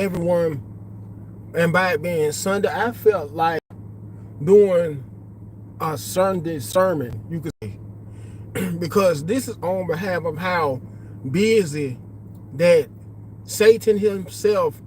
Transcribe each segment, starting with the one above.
everyone. And by it being Sunday, I felt like doing a Sunday sermon, you could say, because this is on behalf of how busy that Satan himself,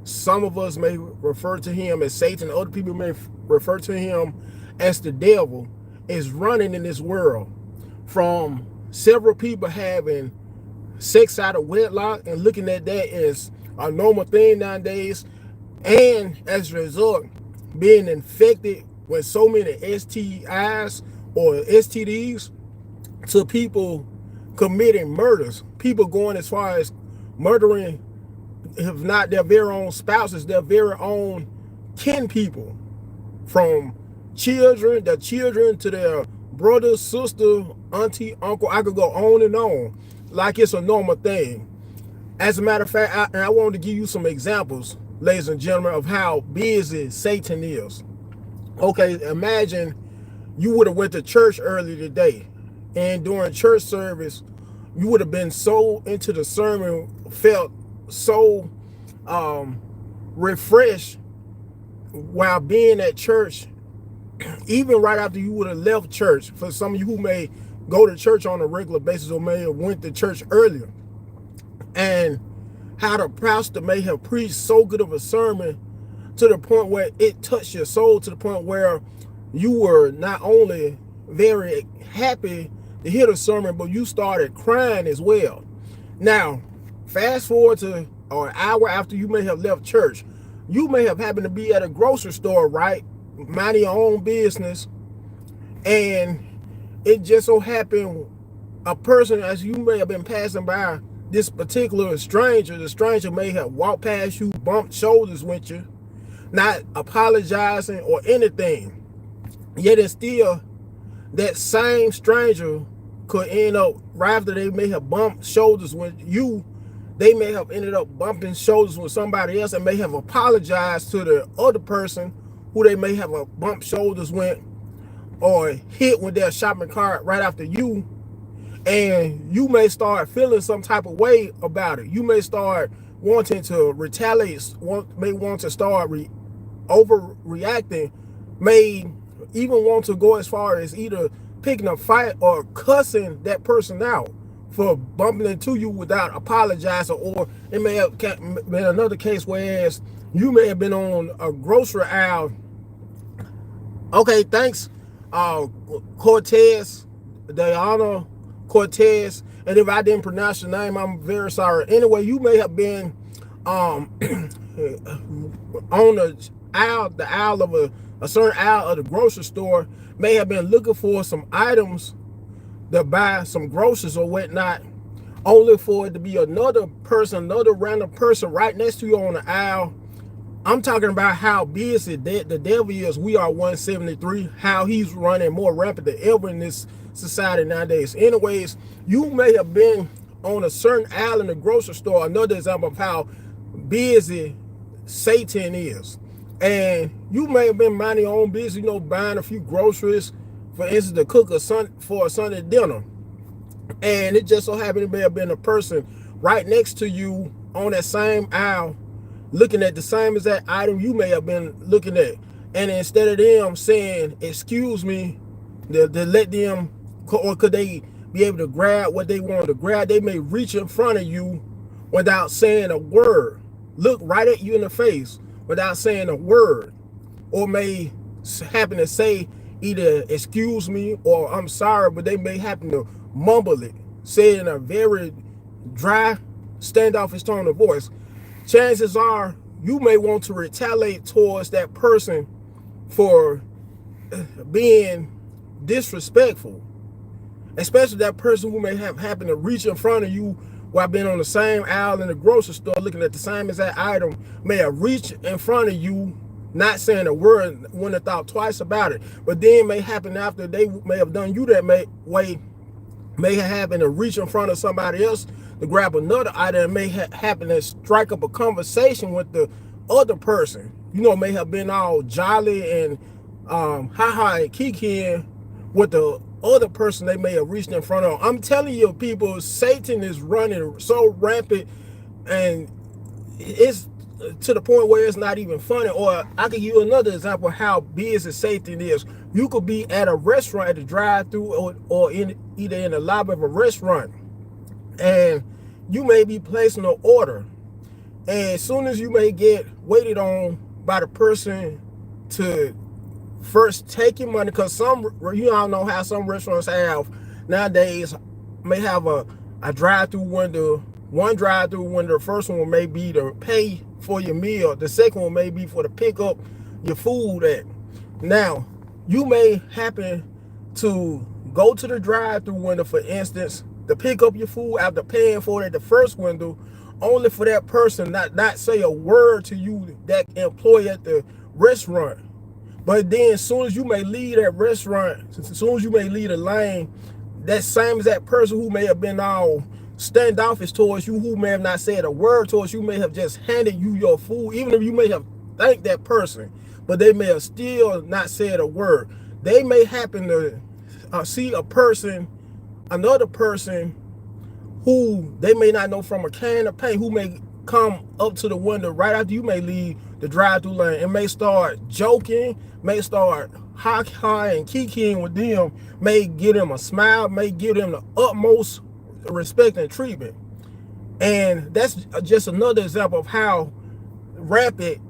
some of us may refer to him as Satan, other people may refer to him as the devil, is running in this world, from several people having sex out of wedlock and looking at that as a normal thing nowadays, and as a result being infected with so many STIs or STDs, to people committing murders, people going as far as murdering, if not their very own spouses, their very own kin people, from their children to their brother, sister, auntie, uncle. I could go on and on like it's a normal thing. As a matter of fact, I wanted to give you some examples, ladies and gentlemen, of how busy Satan is. Okay, imagine you would have went to church early today, and during church service, you would have been so into the sermon, felt so refreshed while being at church, even right after you would have left church. For some of you who may go to church on a regular basis or may have went to church earlier, and how the pastor may have preached so good of a sermon to the point where it touched your soul, to the point where you were not only very happy to hear the sermon, but you started crying as well. Now, fast forward to an hour after you may have left church, you may have happened to be at a grocery store, right? Minding your own business, and it just so happened a person, as you may have been passing by this particular stranger, the stranger may have walked past you, bumped shoulders with you, not apologizing or anything. Yet it's still that same stranger could end up, right after they may have bumped shoulders with you, they may have ended up bumping shoulders with somebody else and may have apologized to the other person who they may have bumped shoulders with or hit with their shopping cart right after you. And you may start feeling some type of way about it. You may start wanting to retaliate, may want to start overreacting, may even want to go as far as either picking a fight or cussing that person out for bumping into you without apologizing. Or it may have been another case, whereas you may have been on a grocery aisle. Okay, thanks, Cortez, Diana Cortez, and if I didn't pronounce your name, I'm very sorry. Anyway, you may have been on the aisle of a certain aisle of the grocery store, may have been looking for some items to buy some groceries or whatnot, only for it to be another person, another random person right next to you on the aisle. I'm talking about how busy the devil is. We are 173, how he's running more rampant than ever in this society nowadays. Anyways, you may have been on a certain aisle in the grocery store, another example of how busy Satan is. And you may have been minding your own business, buying a few groceries, for instance, to cook for a Sunday dinner. And it just so happened it may have been a person right next to you on that same aisle, looking at the same exact item you may have been looking at. And instead of them saying, excuse me, to let them, or could they be able to grab what they wanted to grab, they may reach in front of you without saying a word, look right at you in the face without saying a word, or may happen to say either excuse me or I'm sorry, but they may happen to mumble it, say it in a very dry, standoffish tone of voice. Chances are you may want to retaliate towards that person for being disrespectful, especially that person who may have happened to reach in front of you while being on the same aisle in the grocery store looking at the same exact item, may have reached in front of you, not saying a word, wouldn't have thought twice about it, but then may happen after they may have done you that way, may happen to reach in front of somebody else to grab another item, and may happen to strike up a conversation with the other person. May have been all jolly and ha-ha and kikiing with the other person they may have reached in front of. I'm telling you, people, Satan is running so rampant, and it's to the point where it's not even funny. Or I could give you another example of how busy safety is. You could be at a restaurant at the drive-through, or either in the lobby of a restaurant, and you may be placing an order, and as soon as you may get waited on by the person to first take your money, because you all know how some restaurants have nowadays, may have a drive-through window. One drive-through window, the first one may be to pay for your meal, the second one may be for to pick up your food at. Now, you may happen to go to the drive-through window, for instance, to pick up your food after paying for it at the first window, only for that person not say a word to you, that employee at the restaurant. But then as soon as you may leave that restaurant, as soon as you may leave the lane, that same exact person who may have been all standoffish towards you, who may have not said a word towards you, may have just handed you your food, even if you may have thanked that person, but they may have still not said a word. They may happen to see another person who they may not know from a can of paint, who may come up to the window right after you may leave the drive-through lane, and may start joking, may start hi and kikiing with them, may give them a smile, may give them the utmost respect and treatment. And that's just another example of how rampant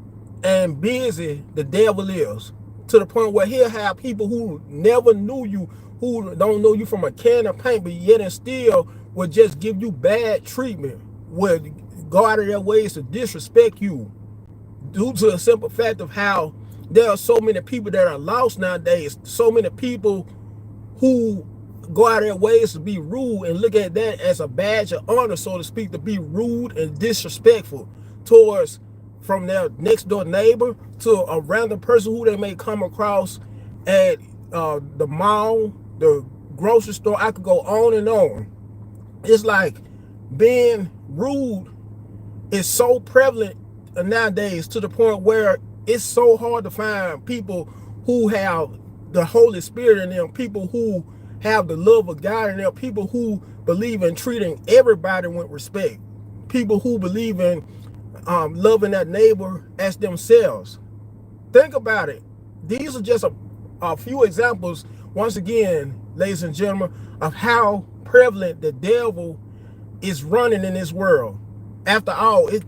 and busy the devil is, to the point where he'll have people who never knew you, who don't know you from a can of paint, but yet and still will just give you bad treatment, will go out of their ways to disrespect you, due to the simple fact of how there are so many people that are lost nowadays, so many people who go out of their ways to be rude and look at that as a badge of honor, so to speak, to be rude and disrespectful towards, from their next door neighbor to a random person who they may come across at the mall, the grocery store. I could go on and on. It's like being rude is so prevalent nowadays, to the point where it's so hard to find people who have the Holy Spirit in them, people who have the love of God in them, people who believe in treating everybody with respect, people who believe in loving that neighbor as themselves. Think about it. These are just a few examples, once again, ladies and gentlemen, of how prevalent the devil is running in this world. After all, it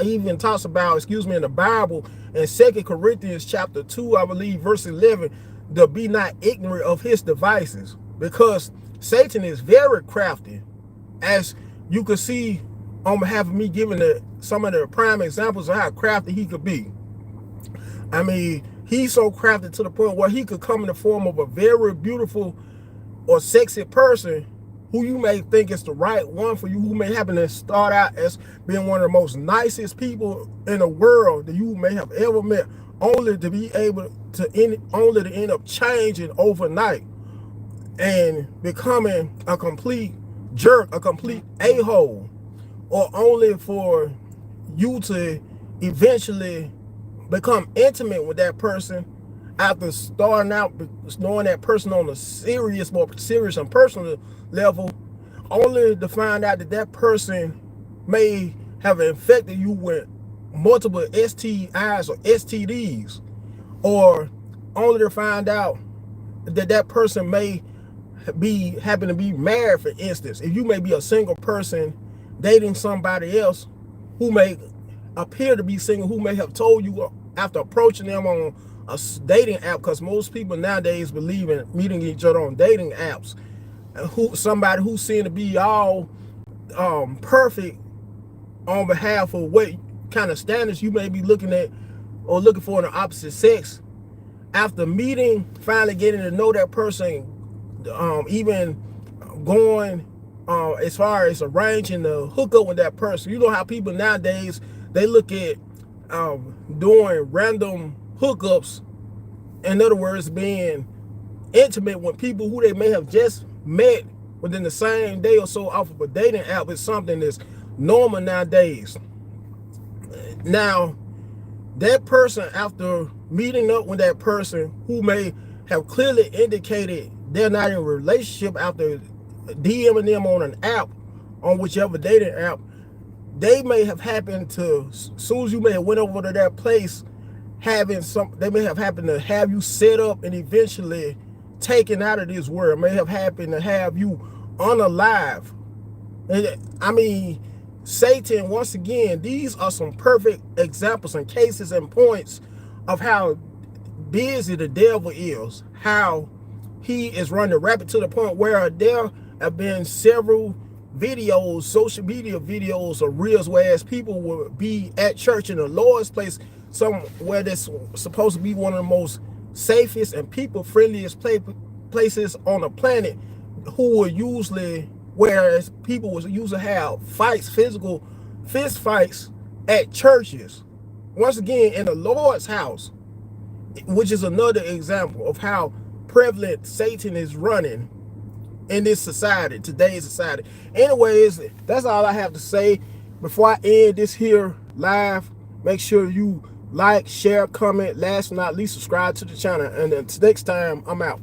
even talks about, in the Bible, in 2 Corinthians chapter 2, I believe, verse 11, to be not ignorant of his devices, because Satan is very crafty, as you could see on behalf of me giving some of the prime examples of how crafty he could be. I mean, he's so crafty to the point where he could come in the form of a very beautiful or sexy person who you may think is the right one for you, who may happen to start out as being one of the most nicest people in the world that you may have ever met, only to be able to end up changing overnight and becoming a complete jerk, a complete a-hole, or only for you to eventually become intimate with that person after starting out knowing that person on a more serious and personal level, only to find out that that person may have infected you with multiple STIs or STDs, or only to find out that that person may happen to be married, for instance. If you may be a single person dating somebody else who may appear to be single, who may have told you after approaching them on a dating app, because most people nowadays believe in meeting each other on dating apps, somebody who seemed to be all perfect on behalf of what kind of standards you may be looking at or looking for in the opposite sex. After meeting, finally getting to know that person, even going as far as arranging the hookup with that person. You know how people nowadays, they look at doing random hookups, in other words, being intimate with people who they may have just met within the same day or so off of a dating app, is something that's normal nowadays. Now, that person, after meeting up with that person who may have clearly indicated they're not in a relationship, after DMing them on an app, on whichever dating app, they may have happened to, as soon as you may have went over to that place, they may have happened to have you set up and eventually taken out of this world, may have happened to have you unalive. I mean, Satan, once again, these are some perfect examples and cases and points of how busy the devil is, how he is running rapid, to the point where there have been several videos, social media videos or reels, whereas people will be at church in the Lord's place, somewhere that's supposed to be one of the most safest and people friendliest places on the planet, who will usually, whereas people will usually have fights, physical fist fights at churches, once again in the Lord's house, which is another example of how prevalent Satan is running in this society, today's society. Anyways, that's all I have to say. Before I end this here live, make sure you like, share, comment, last but not least, subscribe to the channel. And until next time, I'm out.